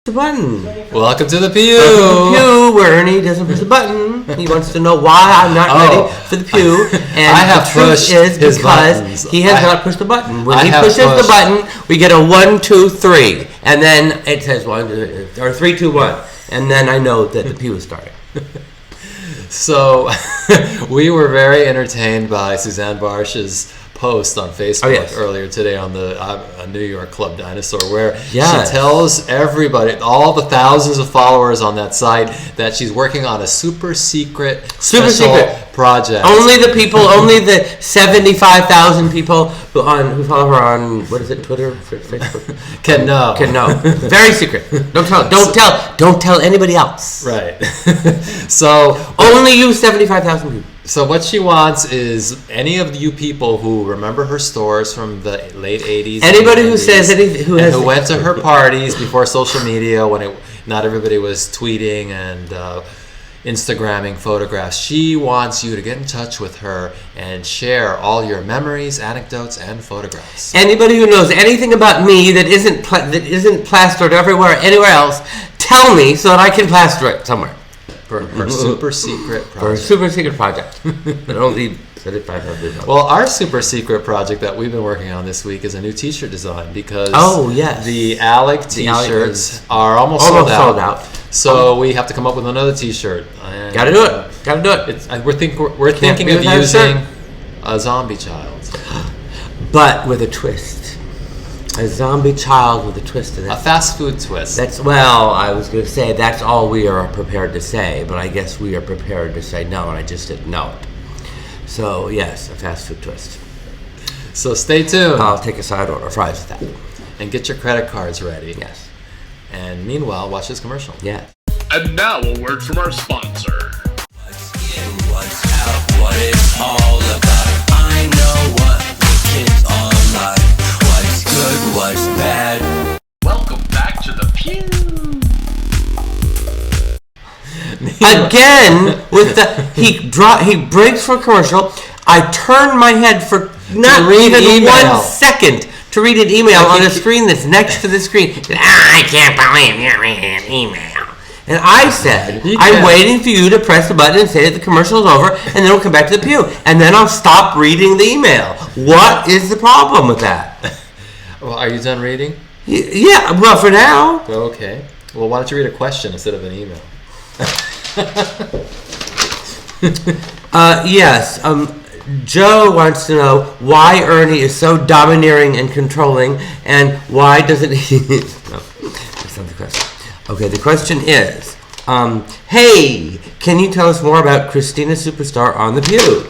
the button. Welcome to the pew. Where Ernie doesn't push the button. He wants to know why I'm not ready for the pew. And I have the truth pushed is his because buttons. he has not pushed the button. When he have pushes the pushed. button, we get a 1, 2, 3, and then it says 1, 2, or 3, 2, 1, and then I know that the pew is starting. So we were very entertained by Susanne Bartsch's post on Facebook earlier today on the New York Club Dinosaur, where she tells everybody, all the thousands of followers on that site, that she's working on a super secret project. Only the 75,000 people who follow her on, what is it, Twitter, Facebook, can know. Very secret. Don't tell anybody else. Right. So only you 75,000 people. So what she wants is any of you people who remember her stores from the late 80s. Anybody who says anything, who went to her parties before social media, when not everybody was tweeting and Instagramming photographs. She wants you to get in touch with her and share all your memories, anecdotes, and photographs. Anybody who knows anything about me that isn't plastered everywhere, anywhere else, tell me so that I can plaster it somewhere. For her super secret project. For a super secret project. But only 75,000. Well, our super secret project that we've been working on this week is a new T-shirt design, because the Alig T-shirts are almost sold out. So we have to come up with another T-shirt. Gotta do it. We're thinking of using a zombie child, but with a twist. A zombie child with a twist in it. A fast food twist. I was going to say that's all we are prepared to say, but I guess we are prepared to say no, and I just didn't know it. So yes, a fast food twist. So stay tuned. I'll take a side order of fries with that. And get your credit cards ready. Yes. And meanwhile, watch this commercial. Yes. And now a word from our sponsor. What's in, what's out, what it's all about. I know what the kids are like. What's good, what's bad. Welcome back to the pew. Again, with he breaks for commercial. I turn my head for not even 1 second to read an email on a screen that's next to the screen. I can't believe you're reading an email. And I said, I'm waiting for you to press the button and say that the commercial is over, and then we'll come back to the pew. And then I'll stop reading the email. What is the problem with that? Well, are you done reading? Yeah, well, for now. Okay. Well, why don't you read a question instead of an email? Yes. Joe wants to know why Ernie is so domineering and controlling, and why doesn't he... No, that's not the question. Okay, the question is, hey, can you tell us more about Christina Superstar on the pew?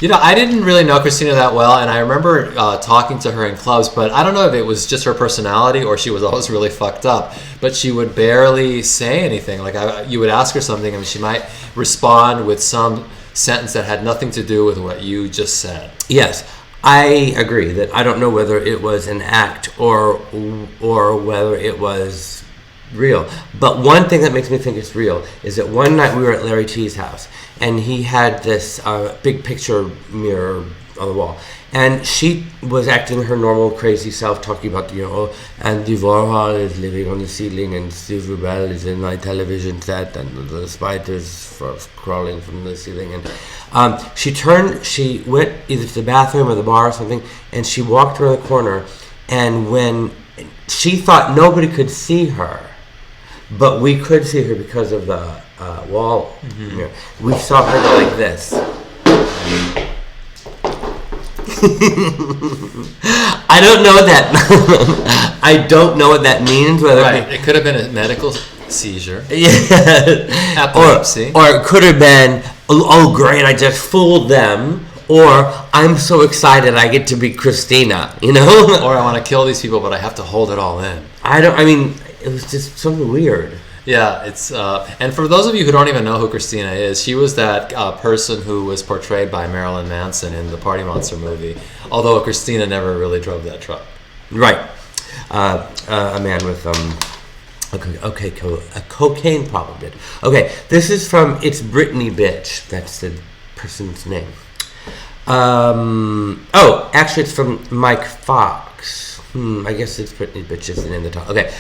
You know, I didn't really know Christina that well, and I remember talking to her in clubs, but I don't know if it was just her personality or she was always really fucked up, but she would barely say anything. Like, you would ask her something, and she might respond with some sentence that had nothing to do with what you just said. Yes, I agree that I don't know whether it was an act or whether it was real. But one thing that makes me think it's real is that one night we were at Larry T's house, and he had this big picture mirror on the wall, and she was acting her normal crazy self, talking about Andy Warhol is living on the ceiling, and Steve Rubel is in my television set, and the spiders crawling from the ceiling, and she went either to the bathroom or the bar or something, and she walked around the corner, and when she thought nobody could see her, but we could see her because of the wall. Mm-hmm. We saw her go like this. I don't know that. I don't know what that means. Whether it could have been a medical seizure. Yeah. Epilepsy. Or it could have been, oh great, I just fooled them. Or I'm so excited I get to be Christina, Or I want to kill these people, but I have to hold it all in. It was just something weird. Yeah, it's and for those of you who don't even know who Christina is, she was that person who was portrayed by Marilyn Manson in the Party Monster movie. Although Christina never really drove that truck. Right, a man with a cocaine problem did. Okay, this is from It's Brittany Bitch. That's the person's name. Actually, it's from Mike Fox. I guess it's just in the top. Okay.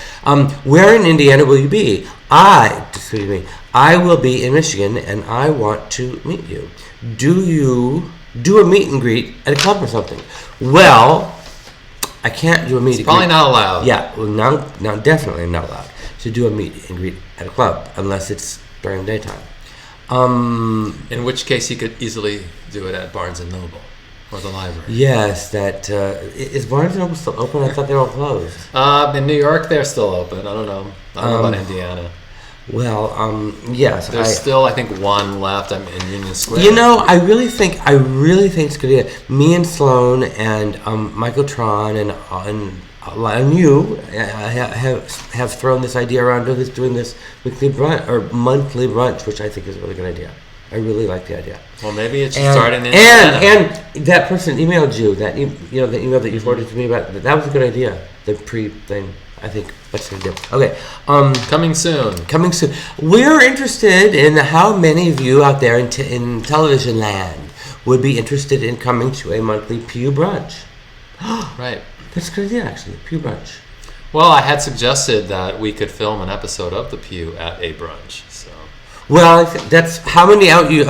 Where in Indiana will you be? I will be in Michigan, and I want to meet you. Do you do a meet and greet at a club or something? Well, I can't do a meet and greet. Probably not allowed. Yeah, well, now definitely not allowed to do a meet and greet at a club unless it's during the daytime. In which case, you could easily do it at Barnes and Noble or the library. Yes, is Barnes and Noble still open? I thought they were all closed. In New York, they're still open. I don't know. I don't know about Indiana. Well, yes. There's still, I think, one left. I'm in Union Square. You know, I really think it's a good idea. Me and Sloan and Michael Tron and you have thrown this idea around doing this weekly brunch or monthly brunch, which I think is a really good idea. I really like the idea. Well, maybe it should start in Indiana. And that person emailed you the email that you forwarded to me about that was a good idea. The pre-thing. I think that's a good idea. Okay. Coming soon. We're interested in how many of you out there in television land would be interested in coming to a monthly Pew brunch. Right. That's a good idea, actually. Pew brunch. Well, I had suggested that we could film an episode of the Pew at a brunch. So. Well, that's how many of you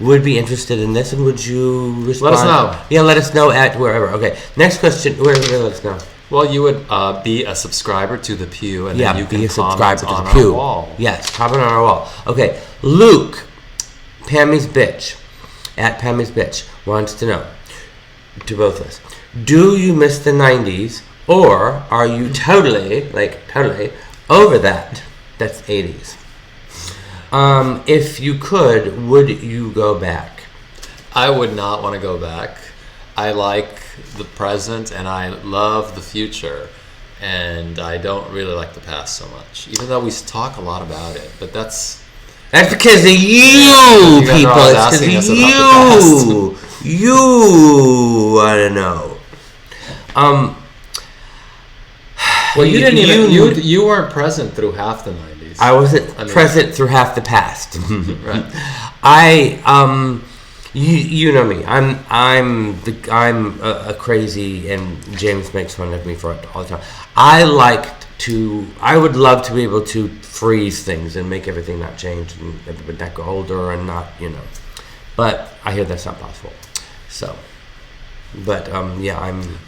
would be interested in this, and would you respond? Let us know. Yeah, let us know at wherever. Okay, next question. Where let us know? Well, you would be a subscriber to the Pew, and then you can comment on our wall. Yes, comment on our wall. Okay, Luke, Pammy's bitch, at Pammy's bitch, wants to know, to both of us, do you miss the 90s, or are you totally over that? That's 80s. If you could, would you go back? I would not want to go back. I like the present and I love the future, and I don't really like the past so much, even though we talk a lot about it. But that's because of you people. It's because of you want to know. Well, you weren't present through half the 90s. I wasn't present through half the past. Right. You know me. I'm a crazy, and James makes fun of me for it all the time. I would love to be able to freeze things and make everything not change and not go older and not, But I hear that's not possible. So, but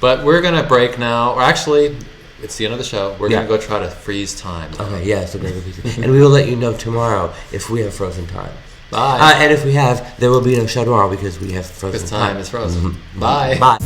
But we're gonna break now. Or actually, it's the end of the show. We're gonna go try to freeze time. Okay. Yeah. So and we will let you know tomorrow if we have frozen time. Bye. And if we have, there will be no show tomorrow because we have frozen time. Because time is frozen. Bye. Bye.